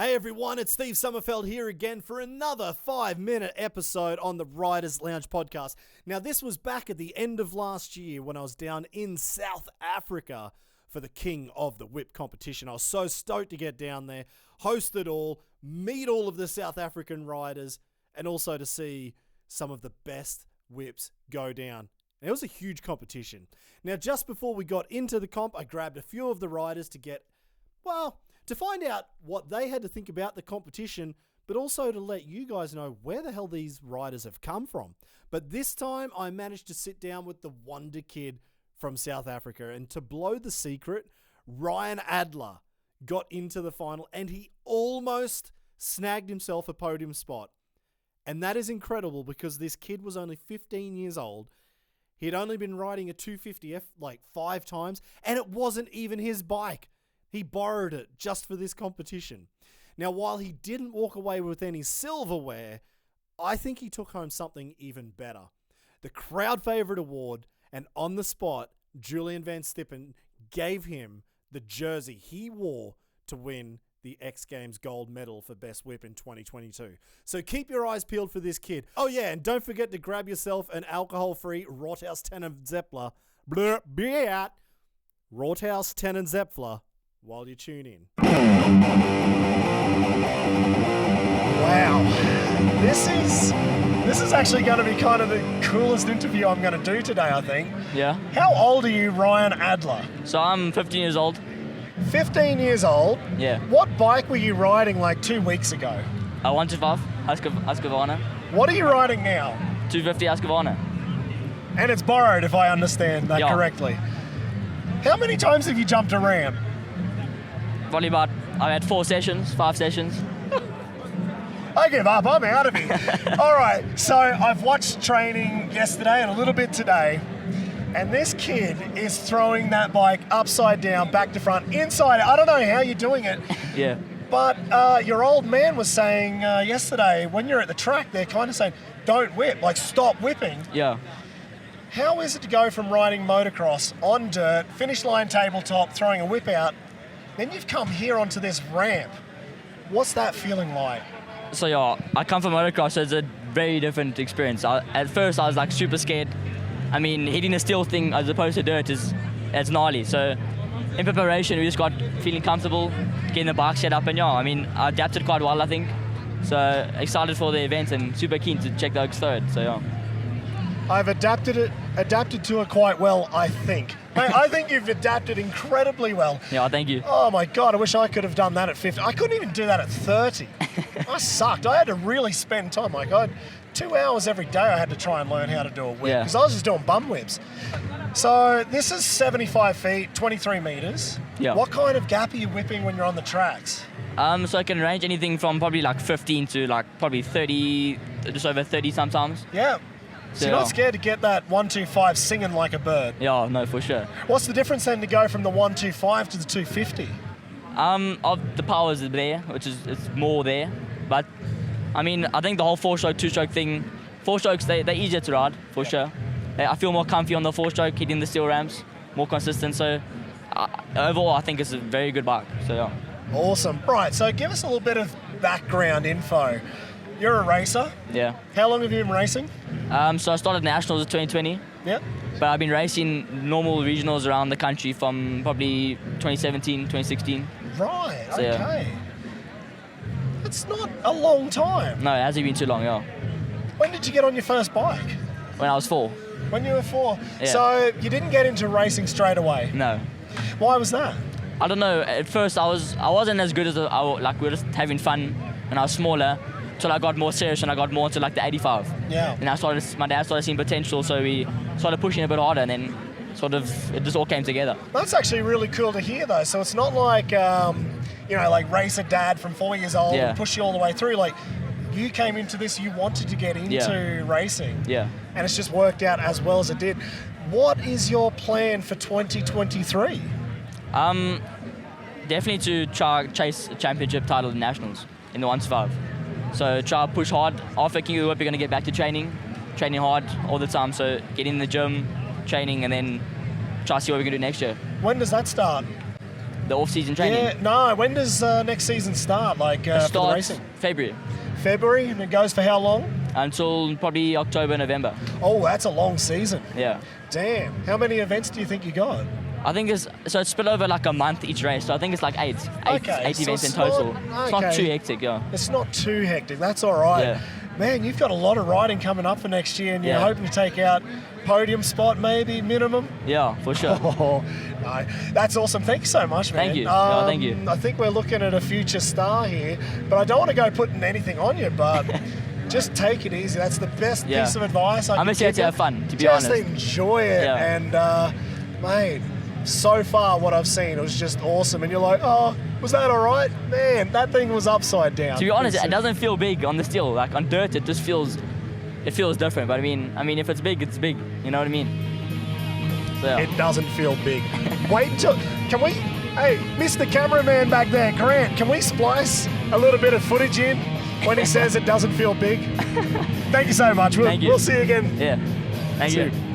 Hey everyone, it's Steve Sommerfeld here again for another 5-minute episode on the Riders Lounge podcast. Now, this was back at the end of last year when I was down in South Africa for the King of the Whip competition. I was so stoked to get down there, host it all, meet all of the South African riders, and also to see some of the best whips go down. And it was a huge competition. Now, just before we got into the comp, I grabbed a few of the riders to find out what they had to think about the competition, but also to let you guys know where the hell these riders have come from. But this time, I managed to sit down with the Wonder Kid from South Africa, and to blow the secret, Ryan Adler got into the final, and he almost snagged himself a podium spot. And that is incredible because this kid was only 15 years old. He had only been riding a 250F like 5 times, and it wasn't even his bike. He borrowed it just for this competition. Now, while he didn't walk away with any silverware, I think he took home something even better. The crowd favorite award, and on the spot, Julian Van Stippen gave him the jersey he wore to win the X Games gold medal for Best Whip in 2022. So keep your eyes peeled for this kid. Oh yeah, and don't forget to grab yourself an alcohol-free Rothaus Tannenzäpfler. Rothaus Tannenzäpfler while you tune in. Wow. This is actually going to be kind of the coolest interview I'm going to do today, I think. Yeah. How old are you, Ryan Adler? So I'm 15 years old. 15 years old? Yeah. What bike were you riding like 2 weeks ago? 125 Husqvarna. What are you riding now? 250 Husqvarna. And it's borrowed, if I understand that Yeah. correctly. How many times have you jumped a ramp? Probably about, I had 5 sessions. I give up, I'm out of here. All right, so I've watched training yesterday and a little bit today, and this kid is throwing that bike upside down, back to front, inside. I don't know how you're doing it. Yeah. But your old man was saying yesterday, when you're at the track, they're kind of saying, don't whip, like stop whipping. Yeah. How is it to go from riding motocross on dirt, finish line tabletop, throwing a whip out, then you've come here onto this ramp? What's that feeling like? So yeah, I come from motocross, so it's a very different experience. At first I was like super scared. I mean, hitting a steel thing as opposed to dirt it's gnarly. So in preparation, we just got feeling comfortable, getting the bike set up, and yeah, I mean, I adapted quite well, I think. So excited for the event and super keen to check the Oaks third, so yeah. I've adapted to it quite well, I think. Mate, I think you've adapted incredibly well. Yeah, thank you. Oh my God, I wish I could have done that at 50. I couldn't even do that at 30. I sucked. I had to really spend time. Like, I had 2 hours every day I had to try and learn how to do a whip because I was just doing bum whips. So this is 75 feet, 23 meters. Yeah. What kind of gap are you whipping when you're on the tracks? So I can range anything from probably like 15 to like probably 30, just over 30 sometimes. Yeah. So you're not scared to get that 125 singing like a bird? Yeah, no, for sure. What's the difference then to go from the 125 to the 250? The power is there, which is it's more there. But I mean, I think the whole 4-stroke, 2-stroke thing, 4-strokes they're easier to ride for sure. I feel more comfy on the 4-stroke, hitting the steel ramps, more consistent. So overall, I think it's a very good bike. So yeah. Awesome. Right. So give us a little bit of background info. You're a racer. Yeah. How long have you been racing? So I started nationals in 2020. Yeah. But I've been racing normal regionals around the country from probably 2017, 2016. Right. So, okay. yeah. It's not a long time. No, it hasn't been too long, yeah. When did you get on your first bike? When I was 4. When you were 4. Yeah. So you didn't get into racing straight away. No. Why was that? I don't know. At first, I wasn't as good as we were just having fun when I was smaller. Till I got more serious and I got more into like the 85. Yeah. And my dad started seeing potential, so we started pushing a bit harder, and then it just all came together. That's actually really cool to hear, though. So it's not like like racer dad from 4 years old and push you all the way through. Like, you came into this, you wanted to get into racing. Yeah. And it's just worked out as well as it did. What is your plan for 2023? Definitely to try chase a championship title in nationals in the 125. So try to push hard. After King of the Whip, we're going to get back to training hard all the time. So get in the gym, training, and then try to see what we can do next year. When does that start? the off-season training. Yeah, no. When does next season start? Like It for the starts racing? February February, and it goes for how long? until probably October, November. Oh, that's a long season. Yeah. Damn. How many events do you think you got? I think it's split over like a month each race, so I think it's like eight Okay, so events in it's total. not- It's not okay. too hectic, yeah. It's not too hectic. That's all right. Yeah. Man, you've got a lot of riding coming up for next year, and you're Yeah. hoping to take out podium spot maybe minimum. Yeah, for sure. Oh, no, that's awesome. Thank you so much, man. Thank you. Yeah, thank you. I think we're looking at a future star here, but I don't want to go putting anything on you, but just take it easy. That's the best Yeah. piece of advice I I'm can just here give to you. have fun, to be just honest. enjoy it. Yeah. And, mate, so far what I've seen, it was just awesome. And you're like, oh, was that all right? Man, that thing was upside down. To be honest, it doesn't feel big on the steel. Like on dirt, it just feels different. But I mean, if it's big, it's big. You know what I mean? So, yeah. It doesn't feel big. Wait until, can we, hey, Mr. Cameraman back there, Grant, can we splice a little bit of footage in when he says it doesn't feel big? Thank you so much. Thank you. We'll see you again. Yeah. Thank See you. you.